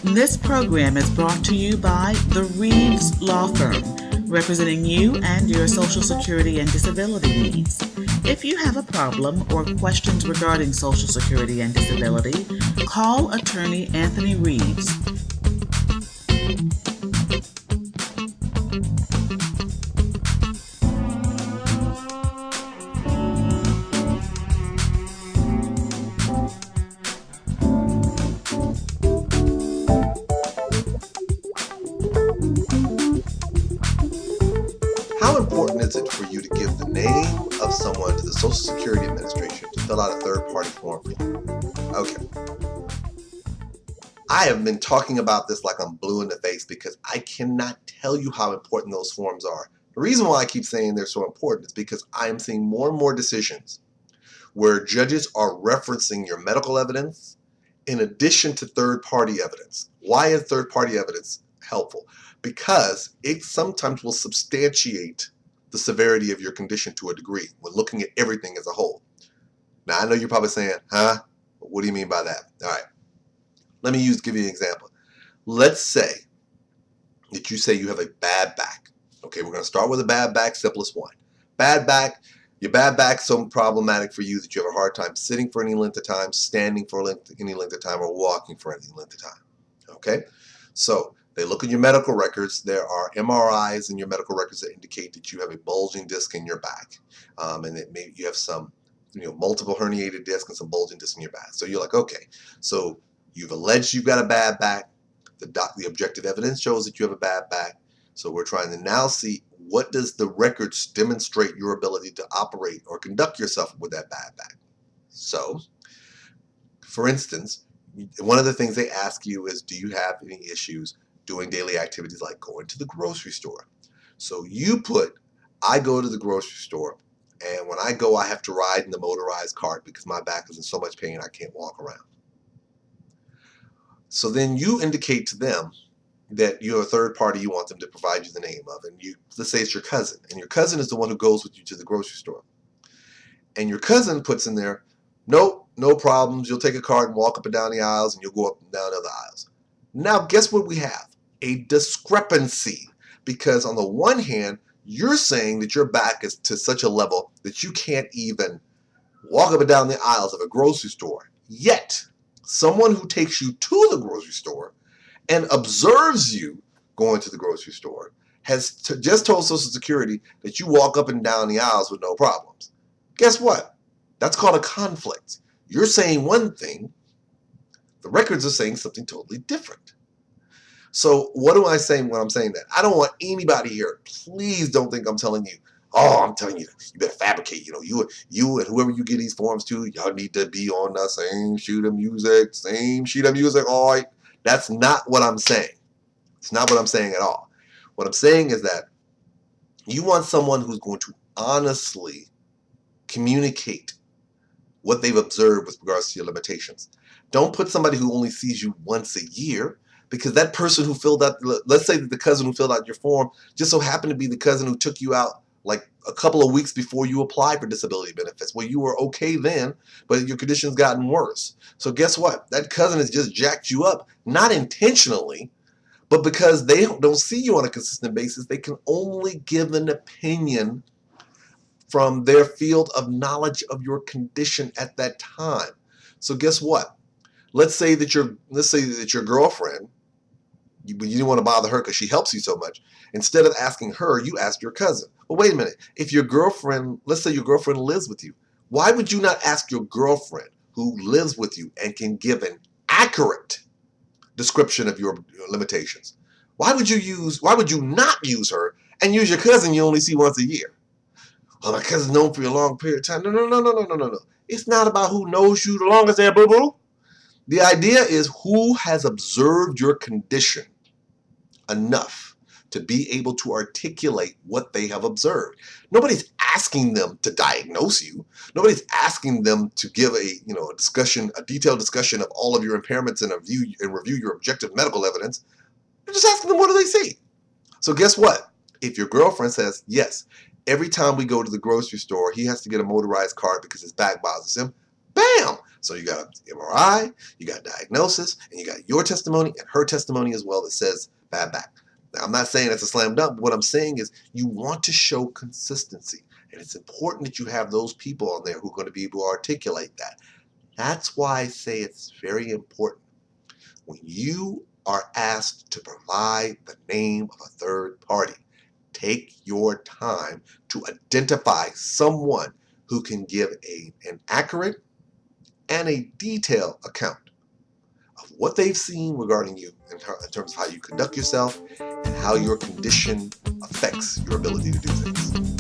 This program is brought to you by the Reeves Law Firm, representing you and your Social Security and disability needs. If you have a problem or questions regarding Social Security and disability, call attorney Anthony Reeves. How important is it for you to give the name of someone to the Social Security Administration to fill out a third-party form for you? Okay. I have been talking about this like I'm blue in the face because I cannot tell you how important those forms are. The reason why I keep saying they're so important is because I am seeing more and more decisions where judges are referencing your medical evidence in addition to third-party evidence. Why is third-party evidence helpful? Because it sometimes will substantiate the severity of your condition to a degree when looking at everything as a whole. Now, I know you're probably saying, huh? What do you mean by that? All right. Let me give you an example. Let's say that you say you have a bad back. Okay, we're going to start with a bad back, simplest one. Bad back, your bad back's so problematic for you that you have a hard time sitting for any length of time, standing for any length of time, or walking for any length of time. Okay, so they look at your medical records. There are MRIs in your medical records that indicate that you have a bulging disc in your back, and that maybe you have some, multiple herniated discs and some bulging discs in your back. So you're like, okay, so you've alleged you've got a bad back. The objective evidence shows that you have a bad back. So we're trying to now see, what does the records demonstrate your ability to operate or conduct yourself with that bad back? So, for instance, one of the things they ask you is, do you have any issues doing daily activities like going to the grocery store? So you put, I go to the grocery store, and when I go, I have to ride in the motorized cart because my back is in so much pain I can't walk around. So then you indicate to them that you're a third party you want them to provide you the name of, and let's say it's your cousin, and your cousin is the one who goes with you to the grocery store. And your cousin puts in there, nope, no problems, you'll take a cart and walk up and down the aisles, and you'll go up and down other aisles. Now, guess what we have? A discrepancy, because on the one hand, you're saying that your back is to such a level that you can't even walk up and down the aisles of a grocery store. Yet, someone who takes you to the grocery store and observes you going to the grocery store has just told Social Security that you walk up and down the aisles with no problems. Guess what? That's called a conflict. You're saying one thing, the records are saying something totally different. So what do I say when I'm saying that? I don't want anybody here, please don't think I'm telling you, oh, I'm telling you, you better fabricate. You and whoever you get these forms to, y'all need to be on the same sheet of music, all right? That's not what I'm saying. It's not what I'm saying at all. What I'm saying is that you want someone who's going to honestly communicate what they've observed with regards to your limitations. Don't put somebody who only sees you once a year, because that person who filled out, let's say that the cousin who filled out your form just so happened to be the cousin who took you out like a couple of weeks before you applied for disability benefits. Well, you were okay then, but your condition's gotten worse. So guess what? That cousin has just jacked you up, not intentionally, but because they don't see you on a consistent basis, they can only give an opinion from their field of knowledge of your condition at that time. So guess what? Let's say that your girlfriend, you didn't want to bother her because she helps you so much. Instead of asking her, you asked your cousin. Well, wait a minute. If your girlfriend, let's say your girlfriend lives with you, why would you not ask your girlfriend who lives with you and can give an accurate description of your limitations? Why would you not use her and use your cousin you only see once a year? Well, my cousin's known for a long period of time. No. It's not about who knows you the longest there, boo-boo. The idea is who has observed your condition enough to be able to articulate what they have observed. Nobody's asking them to diagnose you. Nobody's asking them to give a detailed discussion of all of your impairments and review your objective medical evidence. They're just asking them, what do they see? So guess what? If your girlfriend says, yes, every time we go to the grocery store, he has to get a motorized cart because his back bothers him, bam! So you got an MRI, you got diagnosis, and you got your testimony and her testimony as well that says bad back. Now, I'm not saying that's a slam dunk, but what I'm saying is you want to show consistency. And it's important that you have those people on there who are going to be able to articulate that. That's why I say it's very important. When you are asked to provide the name of a third party, take your time to identify someone who can give an accurate and a detailed account of what they've seen regarding you in terms of how you conduct yourself and how your condition affects your ability to do things.